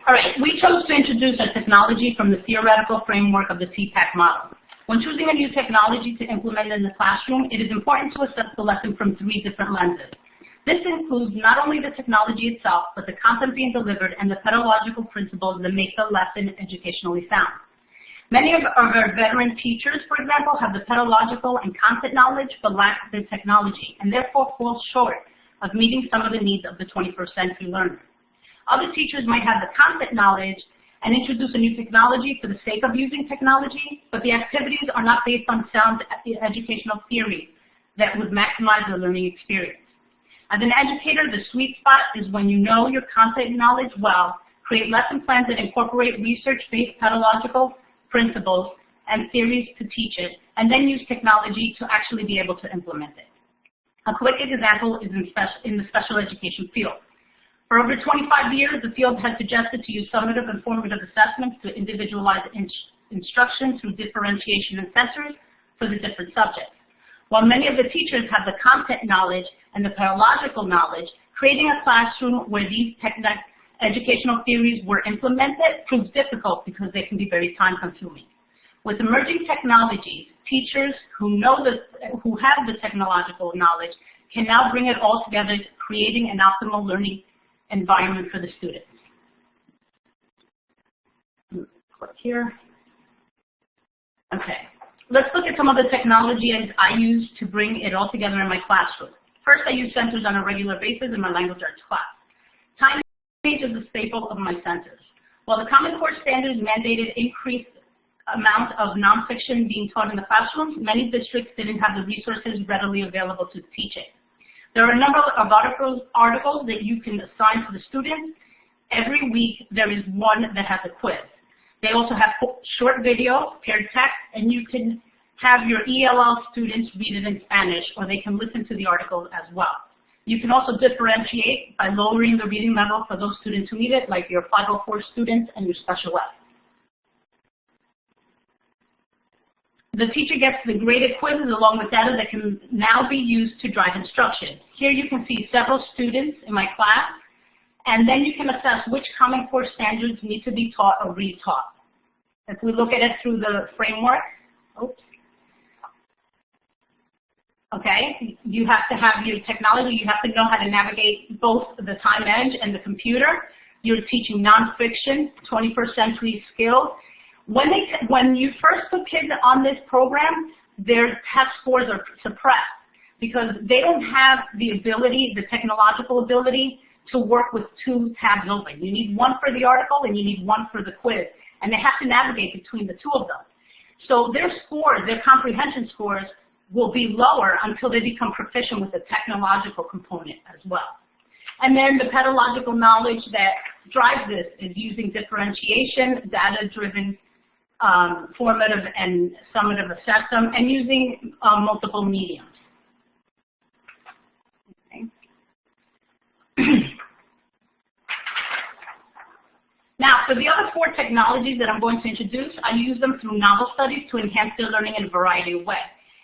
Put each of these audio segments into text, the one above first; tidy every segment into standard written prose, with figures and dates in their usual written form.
All right, we chose to introduce a technology from the theoretical framework of the TPACK model. When choosing a new technology to implement in the classroom, it is important to assess the lesson from 3 different lenses. This includes not only the technology itself, but the content being delivered and the pedagogical principles that make the lesson educationally sound. Many of our veteran teachers, for example, have the pedagogical and content knowledge, but lack the technology, and therefore fall short of meeting some of the needs of the 21st century learner. Other teachers might have the content knowledge and introduce a new technology for the sake of using technology, but the activities are not based on sound educational theory that would maximize the learning experience. As an educator, the sweet spot is when you know your content knowledge well, create lesson plans that incorporate research-based pedagogical principles and theories to teach it, and then use technology to actually be able to implement it. A quick example is in the special education field. For over 25 years, the field has suggested to use summative and formative assessments to individualize instruction through differentiation and sensors for the different subjects. While many of the teachers have the content knowledge and the pedagogical knowledge, creating a classroom where these educational theories were implemented proves difficult because they can be very time-consuming. With emerging technologies, teachers who have the technological knowledge can now bring it all together, creating an optimal learning environment for the students. Click here. Okay, let's look at some of the technologies I use to bring it all together in my classroom. First, I use sensors on a regular basis in my language arts class. Time is the staple of my sensors. While the Common Core standards mandated increased amount of nonfiction being taught in the classrooms, many districts didn't have the resources readily available to teach it. There are a number of articles that you can assign to the students. Every week there is one that has a quiz. They also have short videos, paired text, and you can have your ELL students read it in Spanish, or they can listen to the articles as well. You can also differentiate by lowering the reading level for those students who need it, like your 504 students and your special ed. The teacher gets the graded quizzes along with data that can now be used to drive instruction. Here you can see several students in my class, and then you can assess which Common Core standards need to be taught or retaught. If we look at it through the framework, okay, you have to have your technology, you have to know how to navigate both the time edge and the computer. You're teaching nonfiction, 21st century skills. When you first put kids on this program, their test scores are suppressed because they don't have the ability, the technological ability, to work with 2 tabs open. You need one for the article and you need one for the quiz, and they have to navigate between the 2 of them. So their scores, their comprehension scores, will be lower until they become proficient with the technological component as well. And then the pedagogical knowledge that drives this is using differentiation, data-driven, formative and summative assessment, and using multiple mediums. Okay. Now, for the other 4 technologies that I'm going to introduce, I use them through novel studies to enhance their learning in a variety of ways.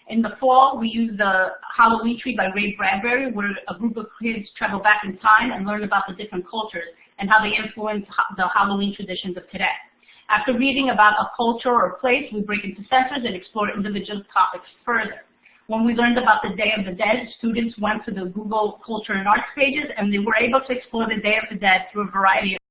In the fall, we use the Halloween Tree by Ray Bradbury, where a group of kids travel back in time and learn about the different cultures and how they influence the Halloween traditions of today. After reading about a culture or place, we break into sensors and explore individual topics further. When we learned about the Day of the Dead, students went to the Google Culture and Arts pages, and they were able to explore the Day of the Dead through a variety of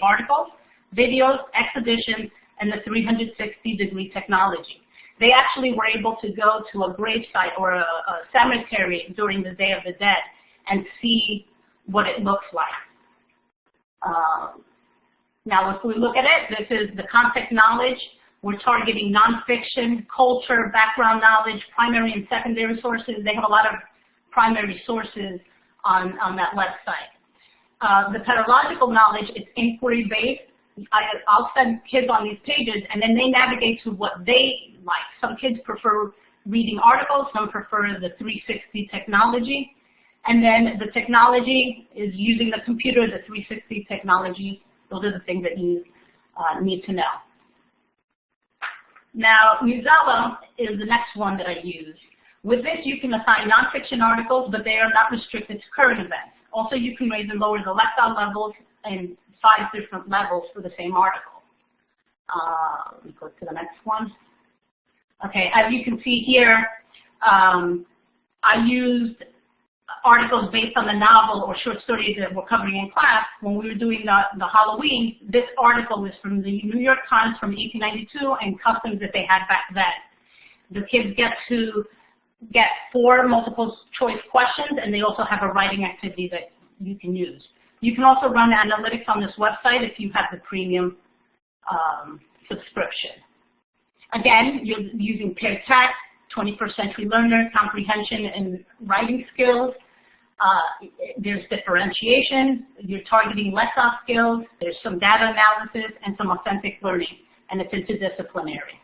articles, videos, exhibitions, and the 360-degree technology. They actually were able to go to a gravesite or a cemetery during the Day of the Dead and see what it looks like. Now, if we look at it, this is the context knowledge. We're targeting nonfiction, culture, background knowledge, primary and secondary sources. They have a lot of primary sources on that website. The pedagogical knowledge is inquiry-based. I'll send kids on these pages, and then they navigate to what they like. Some kids prefer reading articles. Some prefer the 360 technology. And then the technology is using the computer, the 360 technology. Those are the things that you need to know. Now, Muzella is the next one that I use. With this, you can assign nonfiction articles, but they are not restricted to current events. Also, you can raise and lower the left-out levels in 5 different levels for the same article. Let me go to the next one. Okay, as you can see here, I used articles based on the novel or short stories that we're covering in class. When we were doing the Halloween, this article is from the New York Times from 1892 and customs that they had back then. The kids get to get 4 multiple choice questions, and they also have a writing activity that you can use. You can also run analytics on this website if you have the premium subscription. Again, you're using TPACK, 21st Century Learner, comprehension and writing skills. There's differentiation. You're targeting less soft skills. There's some data analysis and some authentic learning, and it's interdisciplinary.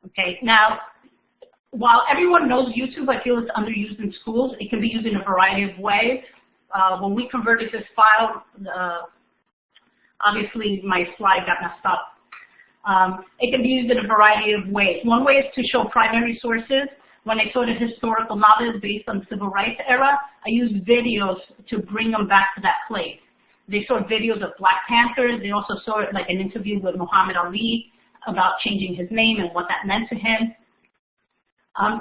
Okay, now, while everyone knows YouTube, I feel it's underused in schools. It can be used in a variety of ways. When we converted this file, obviously my slide got messed up. It can be used in a variety of ways. One way is to show primary sources. When I saw the historical novels based on the civil rights era, I used videos to bring them back to that place. They saw videos of Black Panthers. They also saw like an interview with Muhammad Ali about changing his name and what that meant to him.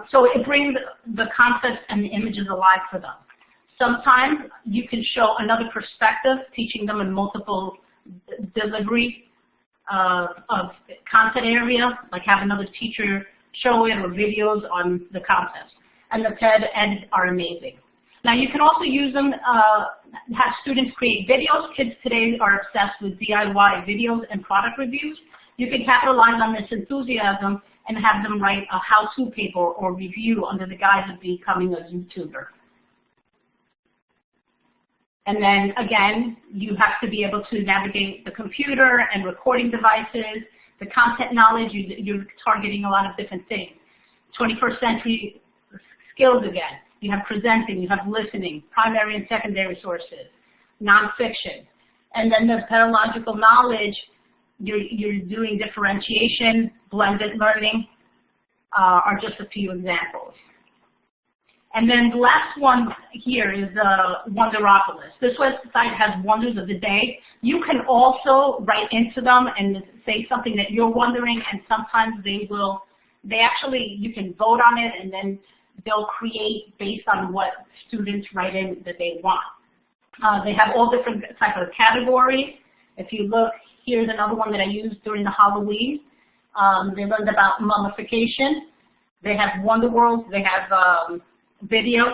So it brings the concepts and the images alive for them. Sometimes you can show another perspective, teaching them in multiple delivery of content area, like have another teacher show it or videos on the concepts. And the TED Ed are amazing. Now you can also use them, have students create videos. Kids today are obsessed with DIY videos and product reviews. You can capitalize on this enthusiasm and have them write a how-to paper or review under the guise of becoming a YouTuber. And then again, you have to be able to navigate the computer and recording devices, the content knowledge, you're targeting a lot of different things. 21st century skills again. You have presenting, you have listening, primary and secondary sources, nonfiction. And then the pedagogical knowledge, you're doing differentiation, blended learning, are just a few examples. And then the last one here is Wonderopolis. This website has wonders of the day. You can also write into them and say something that you're wondering, and sometimes you can vote on it, and then they'll create based on what students write in that they want. They have all different types of categories. If you look, here's another one that I used during the Halloween. They learned about mummification. They have Wonder World. They have video,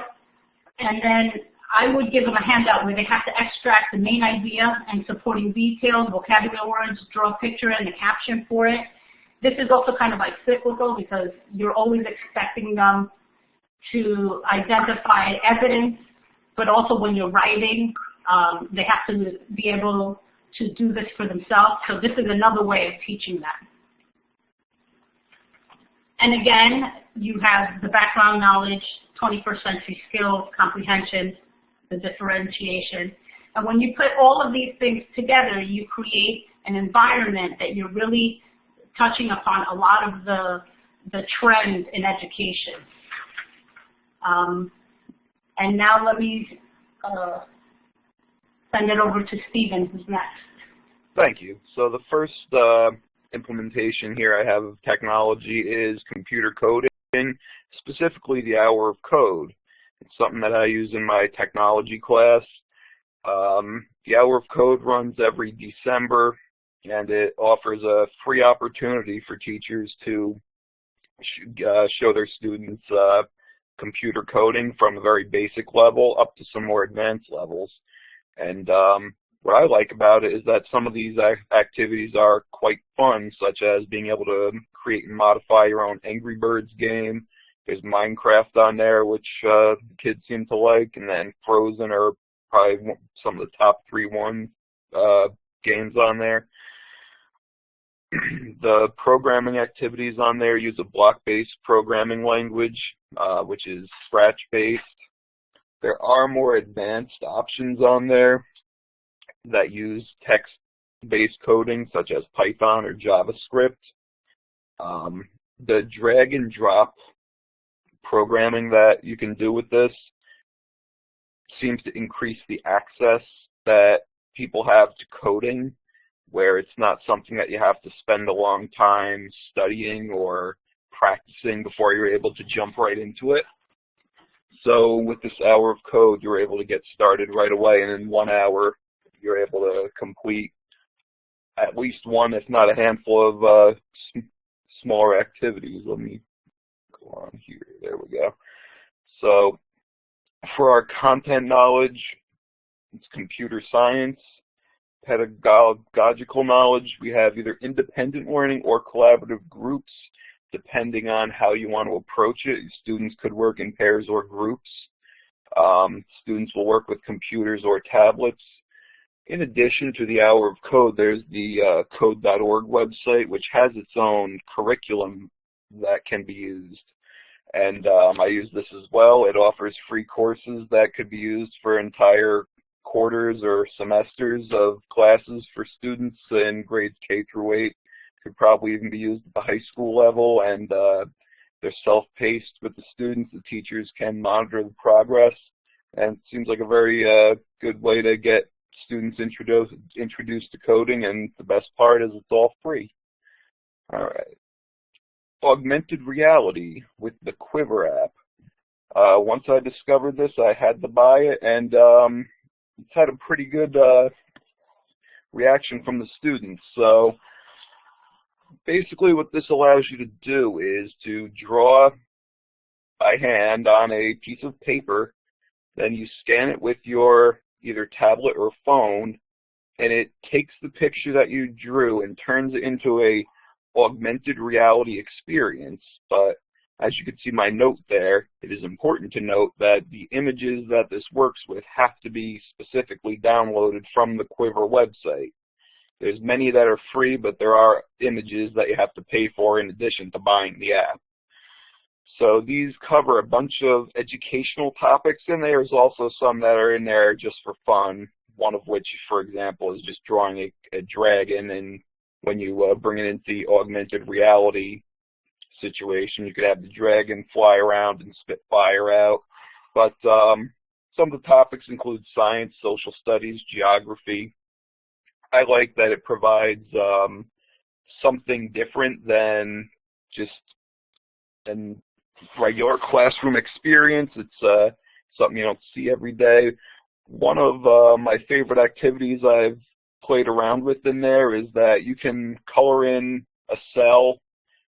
and then I would give them a handout where they have to extract the main idea and supporting details, vocabulary words, draw a picture and a caption for it. This is also kind of like cyclical because you're always expecting them to identify evidence, but also when you're writing, they have to be able to do this for themselves. So this is another way of teaching that. And again, you have the background knowledge, 21st century skills, comprehension, the differentiation. And when you put all of these things together, you create an environment that you're really touching upon a lot of the trends in education. And now let me send it over to Stephen, who's next. Thank you. So the first implementation here I have of technology is computer coding, specifically the hour of code. It's something that I use in my technology class. The hour of code runs every December, and it offers a free opportunity for teachers to show their students computer coding from a very basic level up to some more advanced levels. And what I like about it is that some of these activities are quite fun, such as being able to create and modify your own Angry Birds game. There's Minecraft on there, which kids seem to like, and then Frozen are probably some of the top 3 games on there. The programming activities on there use a block-based programming language, which is Scratch-based. There are more advanced options on there that use text-based coding, such as Python or JavaScript. The drag and drop programming that you can do with this seems to increase the access that people have to coding, where it's not something that you have to spend a long time studying or practicing before you're able to jump right into it. So with this hour of code, you're able to get started right away, and in 1 hour, you're able to complete at least one, if not a handful of smaller activities. Let me go on here. There we go. So for our content knowledge, it's computer science. Pedagogical knowledge, we have either independent learning or collaborative groups, depending on how you want to approach it. Students could work in pairs or groups. Students will work with computers or tablets. In addition to the hour of code, there's the code.org website, which has its own curriculum that can be used. And I use this as well. It offers free courses that could be used for entire quarters or semesters of classes for students in grades K through 8. Could probably even be used at the high school level, and they're self-paced with the students. The teachers can monitor the progress, and it seems like a very good way to get students introduced to coding, and the best part is it's all free. All right. Augmented reality with the Quiver app. Once I discovered this, I had to buy it, and it's had a pretty good reaction from the students. So basically what this allows you to do is to draw by hand on a piece of paper, then you scan it with your either tablet or phone, and it takes the picture that you drew and turns it into a augmented reality experience. But as you can see my note there, it is important to note that the images that this works with have to be specifically downloaded from the Quiver website. There's many that are free, but there are images that you have to pay for in addition to buying the app. So these cover a bunch of educational topics, and there's also some that are in there just for fun, one of which, for example, is just drawing a dragon, and when you bring it into the augmented reality situation, you could have the dragon fly around and spit fire out. But some of the topics include science, social studies, geography. I like that it provides something different than just a regular classroom experience. It's something you don't see every day. One of my favorite activities I've played around with in there is that you can color in a cell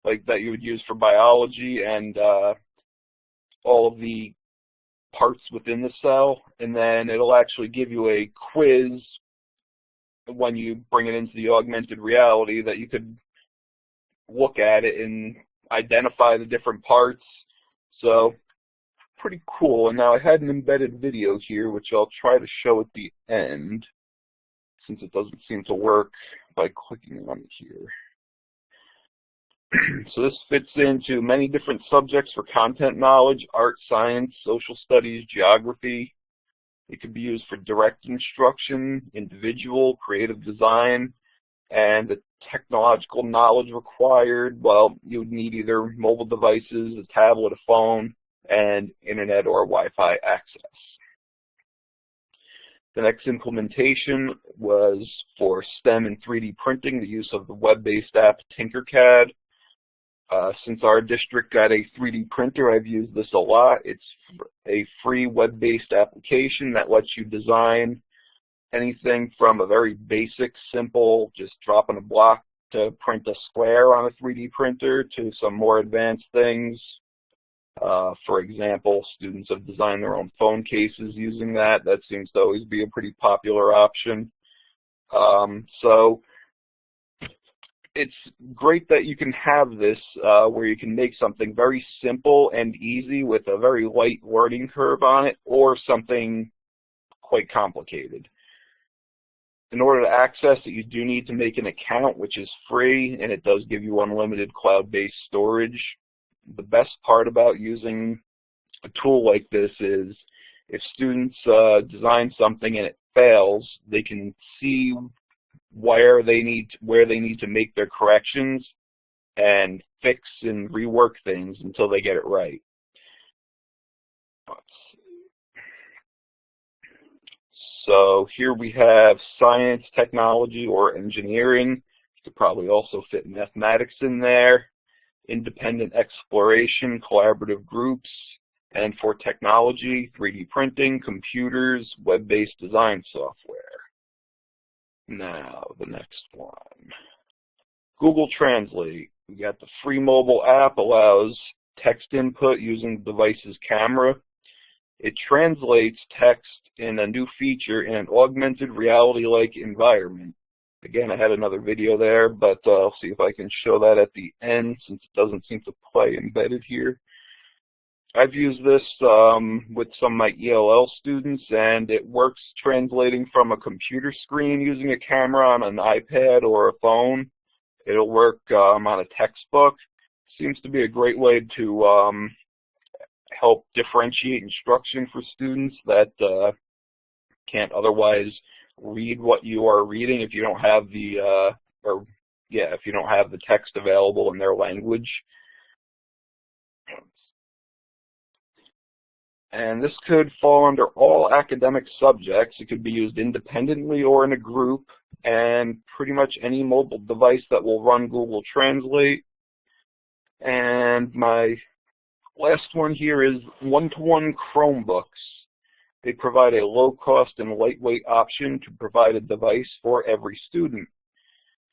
like that you would use for biology, and all of the parts within the cell, and then it'll actually give you a quiz when you bring it into the augmented reality that you could look at it and identify the different parts. So pretty cool. And now I had an embedded video here, which I'll try to show at the end, since it doesn't seem to work by clicking on it here. So this fits into many different subjects for content knowledge: art, science, social studies, geography. It could be used for direct instruction, individual, creative design, and the technological knowledge required. Well, you would need either mobile devices, a tablet, a phone, and internet or Wi-Fi access. The next implementation was for STEM and 3D printing, the use of the web-based app Tinkercad. Since our district got a 3D printer, I've used this a lot. It's a free web-based application that lets you design anything from a very basic, simple, just dropping a block to print a square on a 3D printer, to some more advanced things. For example, students have designed their own phone cases using that. That seems to always be a pretty popular option. So it's great that you can have this where you can make something very simple and easy with a very light learning curve on it, or something quite complicated. In order to access it, you do need to make an account, which is free, and it does give you unlimited cloud-based storage. The best part about using a tool like this is if students design something and it fails, they can see where they need to make their corrections and fix and rework things until they get it right. Let's see. So here we have science, technology, or engineering. You could probably also fit mathematics in there. Independent exploration, collaborative groups, and for technology, 3D printing, computers, web-based design software. Now, the next one. Google Translate. We got the free mobile app, allows text input using the device's camera. It translates text in a new feature in an augmented reality-like environment. Again, I had another video there, but I'll see if I can show that at the end since it doesn't seem to play embedded here. I've used this with some of my ELL students, and it works translating from a computer screen using a camera on an iPad or a phone. It'll work on a textbook. Seems to be a great way to help differentiate instruction for students that can't otherwise read what you are reading if you don't have the if you don't have the text available in their language. And this could fall under all academic subjects. It could be used independently or in a group, and pretty much any mobile device that will run Google Translate. And my last one here is one-to-one Chromebooks. They provide a low-cost and lightweight option to provide a device for every student.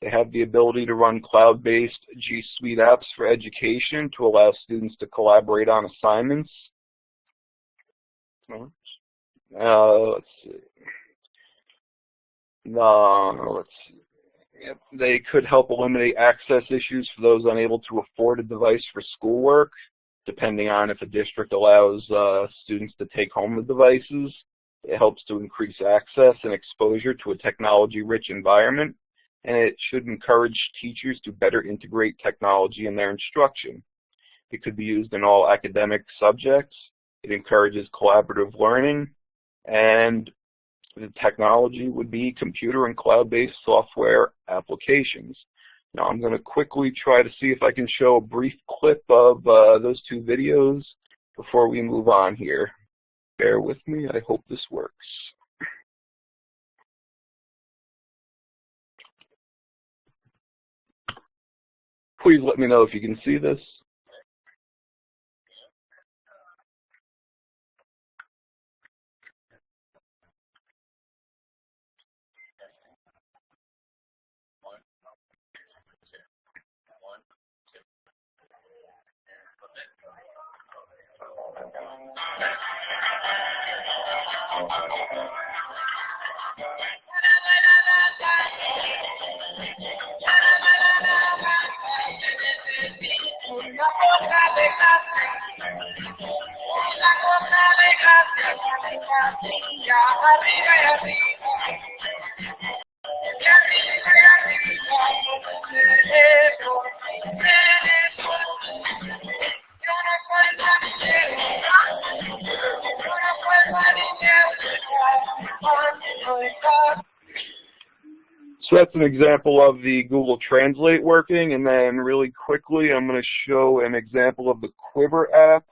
They have the ability to run cloud-based G Suite apps for education to allow students to collaborate on assignments. Let's see. Yep. They could help eliminate access issues for those unable to afford a device for schoolwork, depending on if a district allows students to take home the devices. It helps to increase access and exposure to a technology-rich environment, and it should encourage teachers to better integrate technology in their instruction. It could be used in all academic subjects. It encourages collaborative learning, and the technology would be computer and cloud-based software applications. Now I'm going to quickly try to see if I can show a brief clip of those two videos before we move on here. Bear with me, I hope this works. Please let me know if you can see this. So that's an example of the Google Translate working, and then really quickly I'm going to show an example of the Quiver app.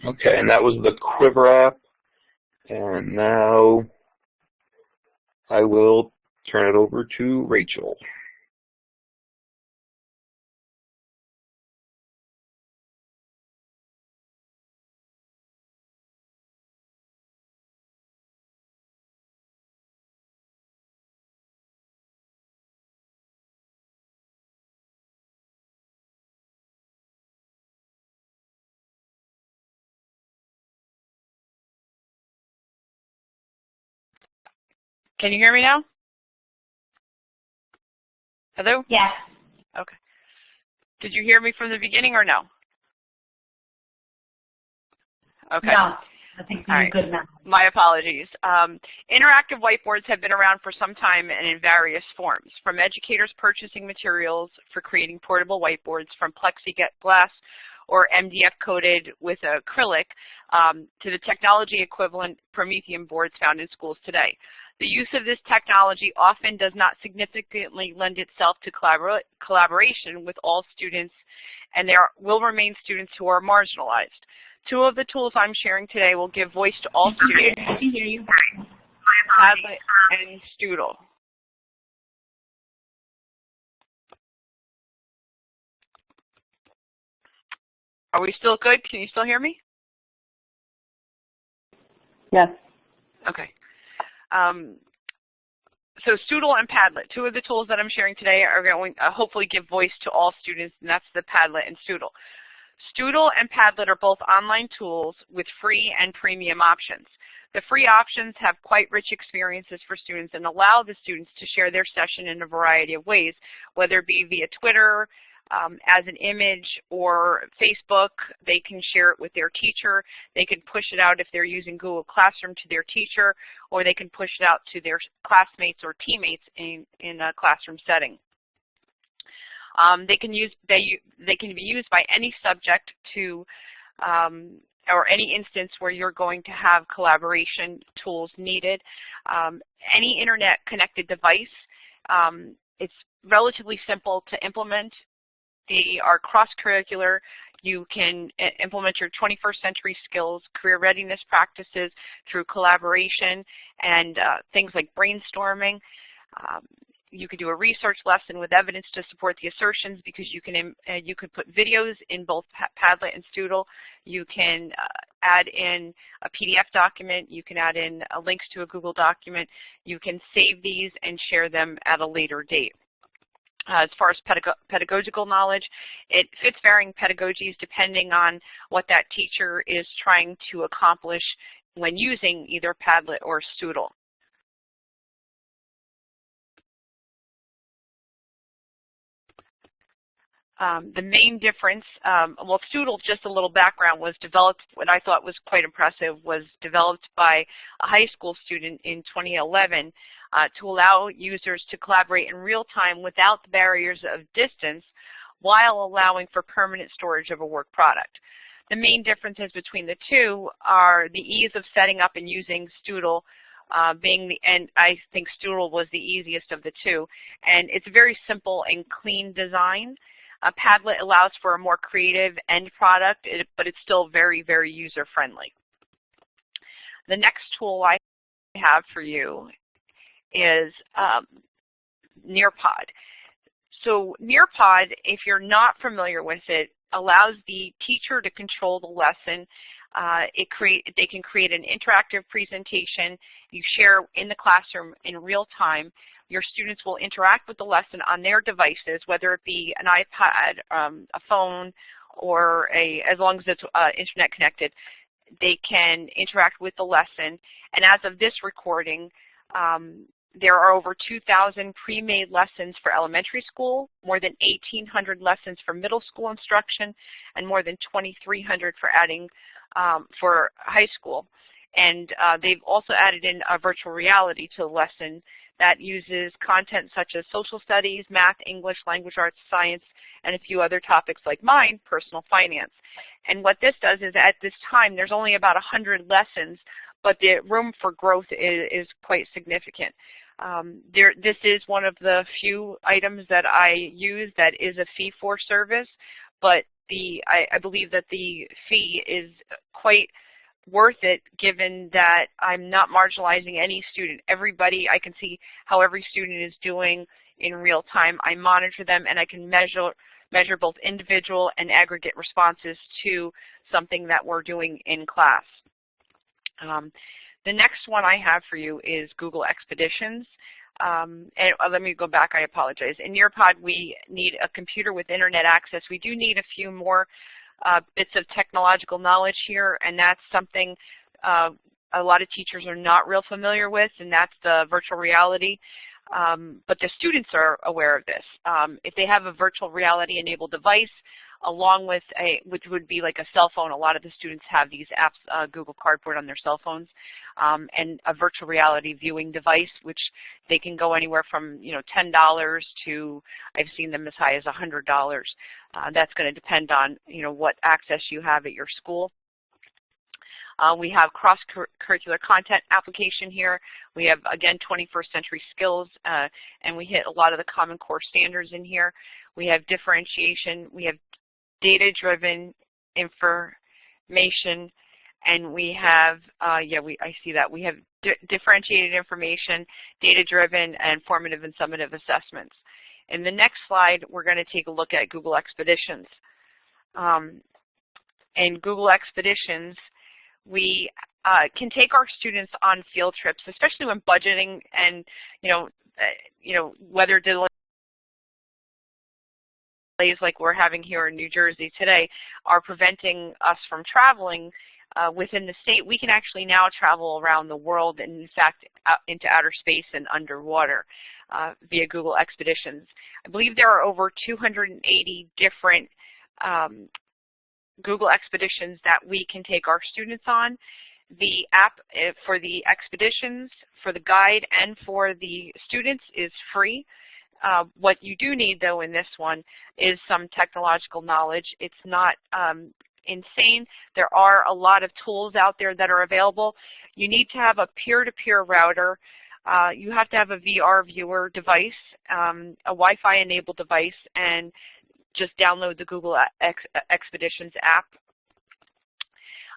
Okay, and that was the Quiver app. And now I will turn it over to Rachel. Can you hear me now? Hello? Yes. Okay. Did you hear me from the beginning or no? Okay. No, I think you're good now. My apologies. Interactive whiteboards have been around for some time and in various forms, from educators purchasing materials for creating portable whiteboards from plexiglass or MDF coated with acrylic to the technology equivalent Promethean boards found in schools today. The use of this technology often does not significantly lend itself to collaboration with all students, and there will remain students who are marginalized. Two of the tools I'm sharing today will give voice to all students. I can hear you. Padlet and Stoodle. Are we still good? Can you still hear me? Yes. Okay. So Stoodle and Padlet, two of the tools that I'm sharing today are going to hopefully give voice to all students, and that's the Padlet and Stoodle. Stoodle and Padlet are both online tools with free and premium options. The free options have quite rich experiences for students and allow the students to share their session in a variety of ways, whether it be via Twitter, as an image, or Facebook. They can share it with their teacher. They can push it out if they're using Google Classroom to their teacher, or they can push it out to their classmates or teammates in a classroom setting. They can be used by any subject to or any instance where you're going to have collaboration tools needed. Any internet connected device. It's relatively simple to implement. They are cross-curricular. You can implement your 21st century skills, career readiness practices through collaboration and things like brainstorming. You could do a research lesson with evidence to support the assertions, because you could put videos in both Padlet and Stoodle. You can add in a PDF document. You can add in links to a Google document. You can save these and share them at a later date. As far as pedagogical knowledge, it fits varying pedagogies depending on what that teacher is trying to accomplish when using either Padlet or Stoodle. The main difference, well, Stoodle, just a little background, was developed, what I thought was quite impressive, was developed by a high school student in 2011 to allow users to collaborate in real time without the barriers of distance, while allowing for permanent storage of a work product. The main differences between the two are the ease of setting up and using Stoodle, and I think Stoodle was the easiest of the two, and it's a very simple and clean design. Padlet allows for a more creative end product, but it's still very, very user-friendly. The next tool I have for you is Nearpod. So Nearpod, if you're not familiar with it, allows the teacher to control the lesson. They can create an interactive presentation. You share in the classroom in real time. Your students will interact with the lesson on their devices, whether it be an iPad, a phone, or as long as it's internet connected. They can interact with the lesson. And as of this recording, there are over 2,000 pre-made lessons for elementary school, more than 1,800 lessons for middle school instruction, and more than 2,300 for adding for high school. And they've also added in a virtual reality to the lesson that uses content such as social studies, math, English, language arts, science, and a few other topics like mine, personal finance. And what this does is, at this time, there's only about 100 lessons, but the room for growth is quite significant. This is one of the few items that I use that is a fee-for service, but I believe that the fee is quite worth it, given that I'm not marginalizing any student. Everybody, I can see how every student is doing in real time. I monitor them, and I can measure both individual and aggregate responses to something that we're doing in class. The next one I have for you is Google Expeditions. And let me go back, I apologize. In Nearpod, we need a computer with internet access. We do need a few more bits of technological knowledge here, and that's something a lot of teachers are not real familiar with, and that's the virtual reality. But the students are aware of this. If they have a virtual reality enabled device, along with which would be like a cell phone, a lot of the students have these apps, Google Cardboard on their cell phones, and a virtual reality viewing device, which they can go anywhere from $10 to, I've seen them as high as $100. That's going to depend on what access you have at your school. We have cross-curricular content application here. We have, again, 21st century skills, and we hit a lot of the Common Core standards in here. We have differentiation. We have data-driven information, and we have, I see that. We have differentiated information, data-driven, and formative and summative assessments. In the next slide, we're going to take a look at Google Expeditions. In Google Expeditions, we can take our students on field trips, especially when budgeting and weather delays like we're having here in New Jersey today are preventing us from traveling within the state. We can actually now travel around the world and, in fact, into outer space and underwater via Google Expeditions. I believe there are over 280 different Google Expeditions that we can take our students on. The app for the expeditions, for the guide, and for the students is free. What you do need, though, in this one is some technological knowledge. It's not insane. There are a lot of tools out there that are available. You need to have a peer-to-peer router. You have to have a VR viewer device, a Wi-Fi enabled device, and just download the Google Expeditions app.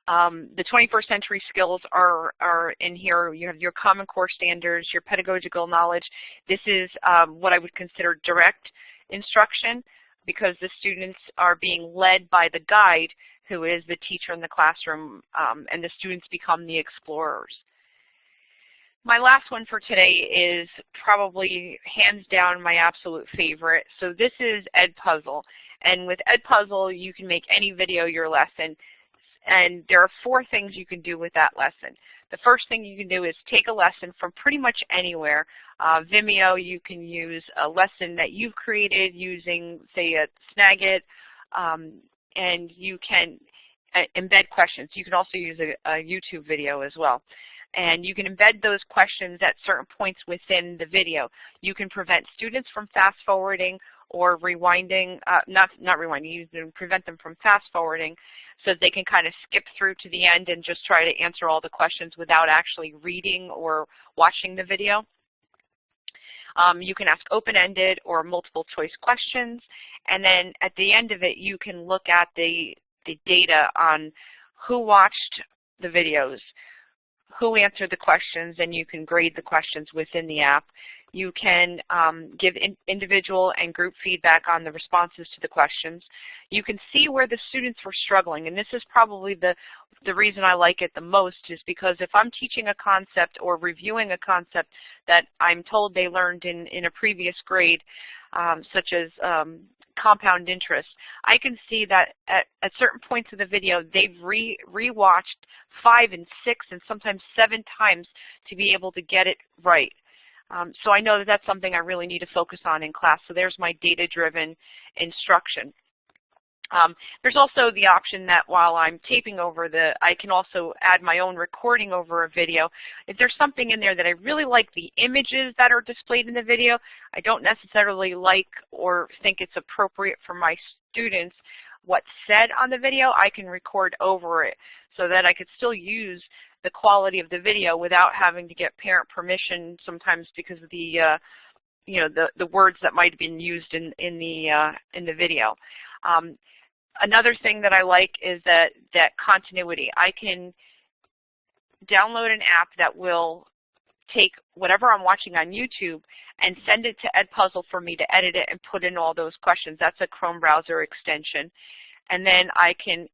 The 21st century skills are in here. You have your Common Core standards, your pedagogical knowledge. This is what I would consider direct instruction, because the students are being led by the guide, who is the teacher in the classroom, and the students become the explorers. My last one for today is probably hands down my absolute favorite. So this is Edpuzzle. And with Edpuzzle, you can make any video your lesson. And there are 4 things you can do with that lesson. The first thing you can do is take a lesson from pretty much anywhere. Vimeo, you can use a lesson that you've created using, say, a Snagit, and you can embed questions. You can also use a YouTube video as well. And you can embed those questions at certain points within the video. You can prevent students from fast forwarding or rewinding, not rewinding, you can prevent them from fast forwarding so that they can kind of skip through to the end and just try to answer all the questions without actually reading or watching the video. You can ask open-ended or multiple choice questions, and then at the end of it you can look at the data on who watched the videos, who answered the questions, and you can grade the questions within the app. You can give individual and group feedback on the responses to the questions. You can see where the students were struggling, and this is probably the reason I like it the most, is because if I'm teaching a concept or reviewing a concept that I'm told they learned in a previous grade, such as compound interest, I can see that at certain points of the video they've rewatched 5 and 6 and sometimes 7 times to be able to get it right. So I know that that's something I really need to focus on in class. So there's my data-driven instruction. There's also the option that while I'm taping over I can also add my own recording over a video. If there's something in there that I really like the images that are displayed in the video, I don't necessarily like or think it's appropriate for my students what's said on the video, I can record over it so that I could still use the quality of the video without having to get parent permission sometimes because of the the words that might have been used in the video. Another thing that I like is that continuity. I can download an app that will take whatever I'm watching on YouTube and send it to Edpuzzle for me to edit it and put in all those questions. That's a Chrome browser extension. And then I can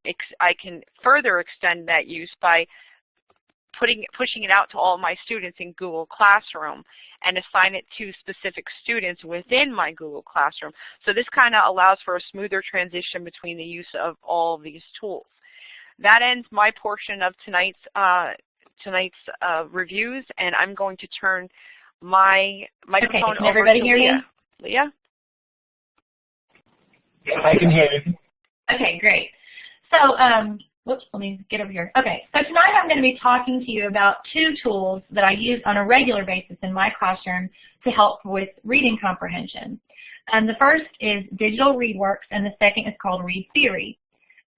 further extend that use by pushing it out to all my students in Google Classroom and assign it to specific students within my Google Classroom. So this kind of allows for a smoother transition between the use of all of these tools. That ends my portion of tonight's tonight's reviews, and I'm going to turn my microphone can over everybody to hear Leah. me? Leah? I can hear you. Okay, great. So, whoops, let me get over here. Okay, so tonight I'm going to be talking to you about two tools that I use on a regular basis in my classroom to help with reading comprehension. The first is Digital ReadWorks, and the second is called Read Theory.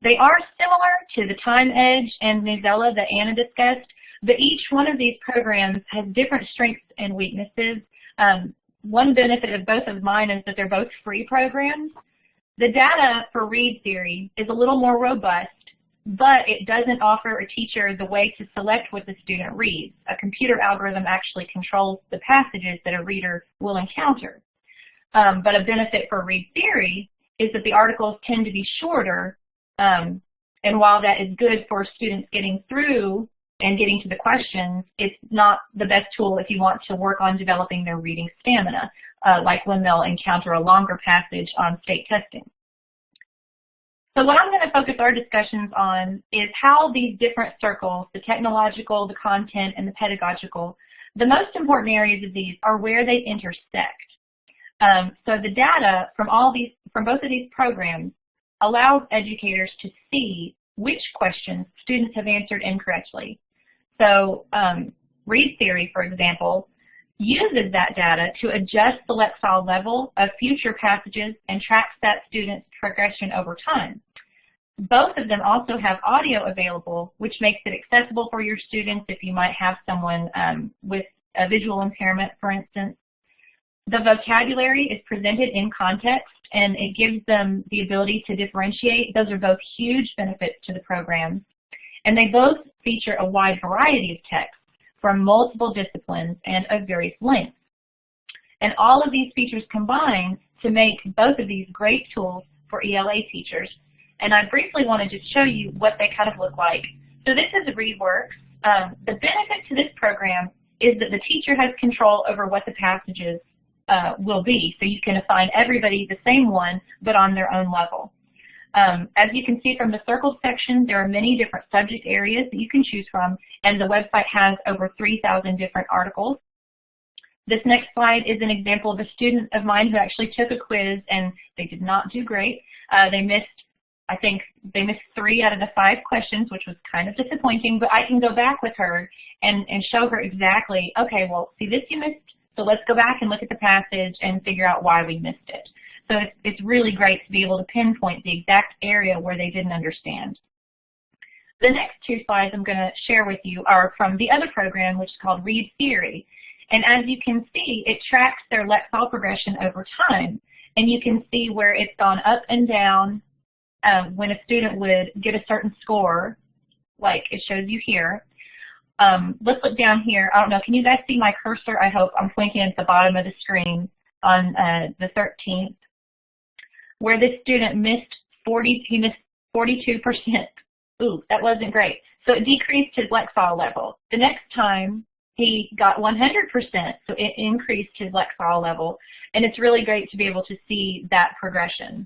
They are similar to the Time Edge and Newsela that Anna discussed, but each one of these programs has different strengths and weaknesses. One benefit of both of mine is that they're both free programs. The data for Read Theory is a little more robust, but it doesn't offer a teacher the way to select what the student reads. A computer algorithm actually controls the passages that a reader will encounter. But a benefit for Read Theory is that the articles tend to be shorter, and while that is good for students getting through and getting to the questions, it's not the best tool if you want to work on developing their reading stamina, like when they'll encounter a longer passage on state testing. So what I'm going to focus our discussions on is how these different circles, the technological, the content, and the pedagogical, the most important areas of these are where they intersect. So the data from both of these programs allows educators to see which questions students have answered incorrectly. So Read Theory, for example, uses that data to adjust the lexile level of future passages and tracks that student's progression over time. Both of them also have audio available, which makes it accessible for your students if you might have someone with a visual impairment, for instance. The vocabulary is presented in context, and it gives them the ability to differentiate. Those are both huge benefits to the program. And they both feature a wide variety of texts from multiple disciplines and of various lengths. And all of these features combine to make both of these great tools for ELA teachers. And I briefly want to just show you what they kind of look like. So this is ReadWorks. The benefit to this program is that the teacher has control over what the passages will be. So you can assign everybody the same one, but on their own level. As you can see from the circled section, there are many different subject areas that you can choose from, and the website has over 3,000 different articles. This next slide is an example of a student of mine who actually took a quiz, and they did not do great. I think they missed 3 out of the 5 questions, which was kind of disappointing, but I can go back with her and show her exactly, okay, well, see this you missed, so let's go back and look at the passage and figure out why we missed it. So it's really great to be able to pinpoint the exact area where they didn't understand. The next 2 slides I'm going to share with you are from the other program, which is called Read Theory. And as you can see, it tracks their lexile progression over time. And you can see where it's gone up and down when a student would get a certain score, like it shows you here. Let's look down here. I don't know, can you guys see my cursor? I hope. I'm pointing at the bottom of the screen on the 13th. Where this student missed 42%. Ooh, that wasn't great. So it decreased his lexile level. The next time he got 100%, so it increased his lexile level, and it's really great to be able to see that progression.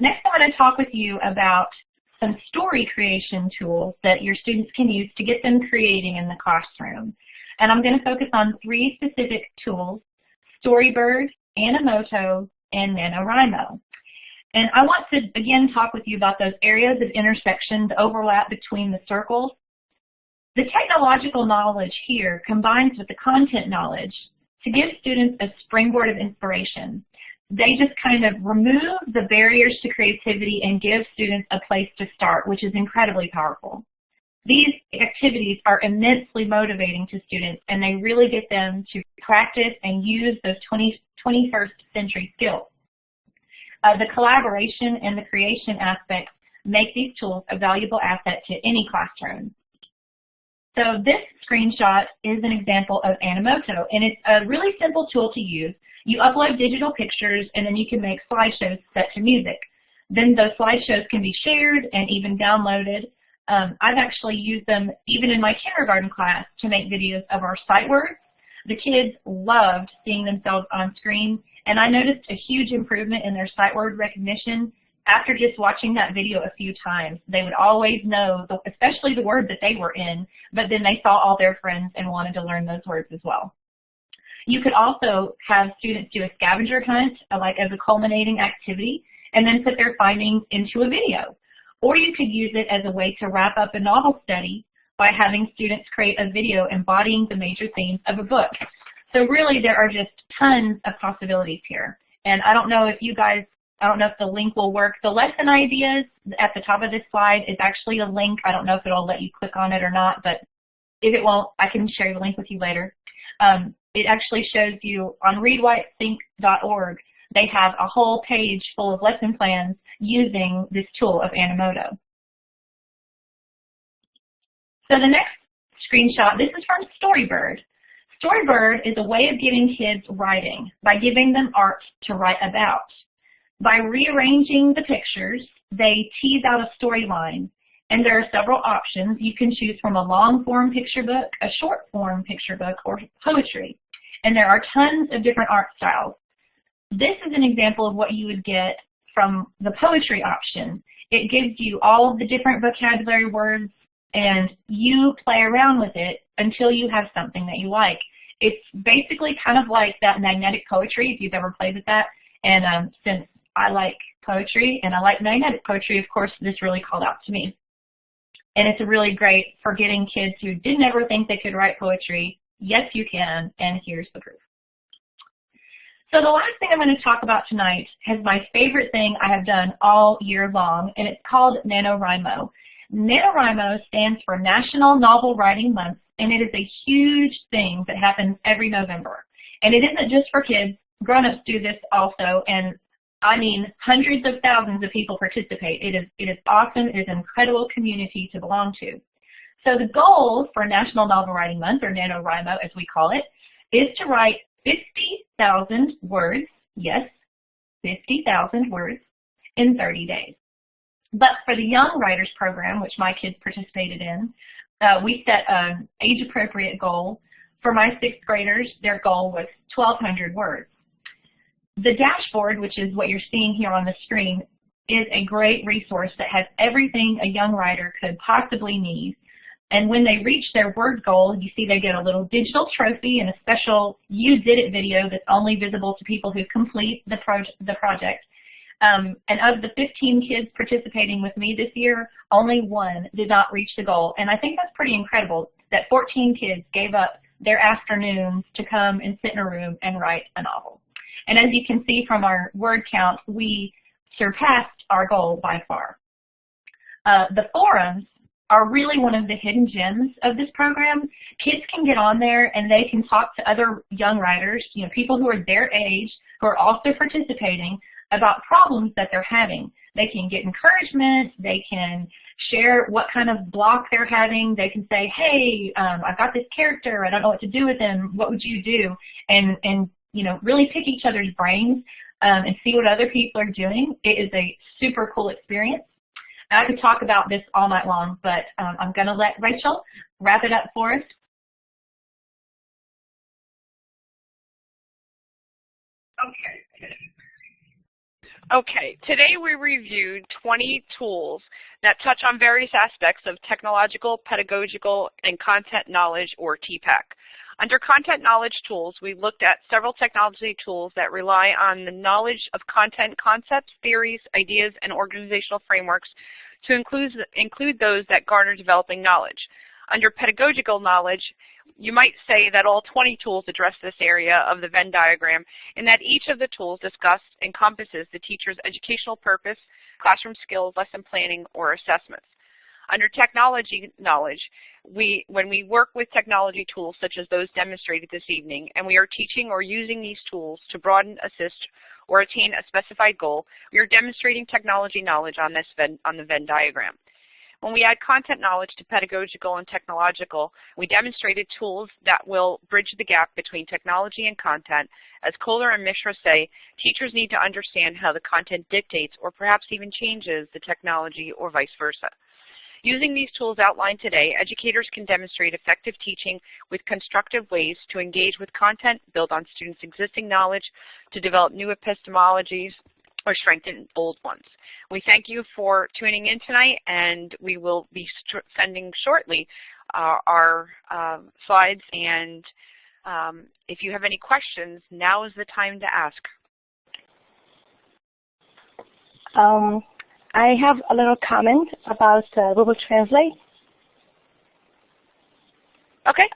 Next, I want to talk with you about some story creation tools that your students can use to get them creating in the classroom. And I'm going to focus on 3 specific tools: Storybird, Animoto, and NaNoWriMo. And I want to, again, talk with you about those areas of intersection, the overlap between the circles. The technological knowledge here combines with the content knowledge to give students a springboard of inspiration. They just kind of remove the barriers to creativity and give students a place to start, which is incredibly powerful. These activities are immensely motivating to students, and they really get them to practice and use those 21st century skills. The collaboration and the creation aspects make these tools a valuable asset to any classroom. So this screenshot is an example of Animoto, and it's a really simple tool to use. You upload digital pictures, and then you can make slideshows set to music. Then those slideshows can be shared and even downloaded. I've actually used them even in my kindergarten class to make videos of our sight words. The kids loved seeing themselves on screen, and I noticed a huge improvement in their sight word recognition after just watching that video a few times, they would always know, especially the word that they were in, but then they saw all their friends and wanted to learn those words as well. You could also have students do a scavenger hunt, like as a culminating activity, and then put their findings into a video. Or you could use it as a way to wrap up a novel study by having students create a video embodying the major themes of a book. So really, there are just tons of possibilities here. And I don't know if you guys, I don't know if the link will work. The lesson ideas at the top of this slide is actually a link. I don't know if it'll let you click on it or not, but if it won't, I can share the link with you later. It actually shows you on readwritethink.org, they have a whole page full of lesson plans using this tool of Animoto. So the next screenshot, this is from Storybird. Storybird is a way of giving kids writing by giving them art to write about. By rearranging the pictures, they tease out a storyline, and there are several options. You can choose from a long-form picture book, a short-form picture book, or poetry. And there are tons of different art styles. This is an example of what you would get from the poetry option. It gives you all of the different vocabulary words, and you play around with it until you have something that you like. It's basically kind of like that magnetic poetry, if you've ever played with that. And since I like poetry and I like magnetic poetry, of course, this really called out to me. And it's really great for getting kids who didn't ever think they could write poetry. Yes, you can, and here's the proof. So the last thing I'm going to talk about tonight is my favorite thing I have done all year long, and it's called NaNoWriMo. NaNoWriMo stands for National Novel Writing Month, and it is a huge thing that happens every November. And it isn't just for kids. Grown-ups do this also, and I mean hundreds of thousands of people participate. It is awesome. It is an incredible community to belong to. So the goal for National Novel Writing Month, or NaNoWriMo as we call it, is to write 50,000 words, yes, 50,000 words in 30 days. But for the Young Writers Program, which my kids participated in, we set an age-appropriate goal. For my 6th graders, their goal was 1,200 words. The dashboard, which is what you're seeing here on the screen, is a great resource that has everything a young writer could possibly need. And when they reach their word goal, you see they get a little digital trophy and a special You Did It video that's only visible to people who complete the project. And of the 15 kids participating with me this year, only 1 did not reach the goal. And I think that's pretty incredible that 14 kids gave up their afternoons to come and sit in a room and write a novel. And as you can see from our word count, we surpassed our goal by far. The forums are really one of the hidden gems of this program. Kids can get on there and they can talk to other young writers, you know, people who are their age, who are also participating, about problems that they're having. They can get encouragement, they can share what kind of block they're having, they can say, hey, I've got this character, I don't know what to do with him, what would you do? And you know, really pick each other's brains and see what other people are doing. It is a super cool experience. I could talk about this all night long, but I'm going to let Rachel wrap it up for us. Okay, today we reviewed 20 tools that touch on various aspects of technological, pedagogical, and content knowledge, or TPACK. Under content knowledge tools, we looked at several technology tools that rely on the knowledge of content concepts, theories, ideas, and organizational frameworks to include those that garner developing knowledge. Under pedagogical knowledge, you might say that all 20 tools address this area of the Venn diagram, and that each of the tools discussed encompasses the teacher's educational purpose, classroom skills, lesson planning, or assessments. Under technology knowledge, when we work with technology tools such as those demonstrated this evening, and we are teaching or using these tools to broaden, assist, or attain a specified goal, we are demonstrating technology knowledge on the Venn diagram. When we add content knowledge to pedagogical and technological, we demonstrated tools that will bridge the gap between technology and content. As Kohler and Mishra say, teachers need to understand how the content dictates or perhaps even changes the technology or vice versa. Using these tools outlined today, educators can demonstrate effective teaching with constructive ways to engage with content, build on students' existing knowledge, to develop new epistemologies, or strengthen old ones. We thank you for tuning in tonight, and we will be sending shortly our slides. And if you have any questions, now is the time to ask. I have a little comment about Google Translate. Okay.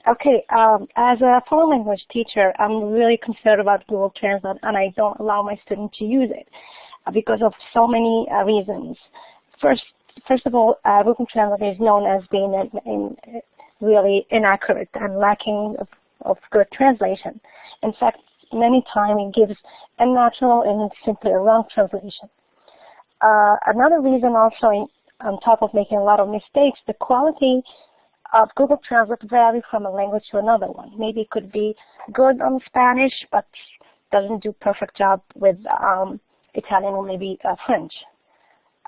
Okay, as a foreign language teacher, I'm really concerned about Google Translate, and I don't allow my students to use it because of so many reasons. First of all, Google Translate is known as being really inaccurate and lacking of good translation. In fact, many times it gives unnatural and simply a wrong translation. Another reason also, on top of making a lot of mistakes, the quality of Google Translate vary from a language to another one. Maybe it could be good on Spanish, but doesn't do perfect job with Italian or maybe French.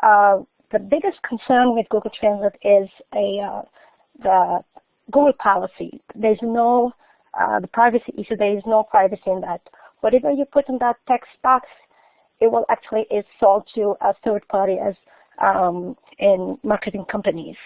The biggest concern with Google Translate is the Google policy. There's no the privacy issue. There is no privacy in that. Whatever you put in that text box, it will actually is sold to a third party as in marketing companies.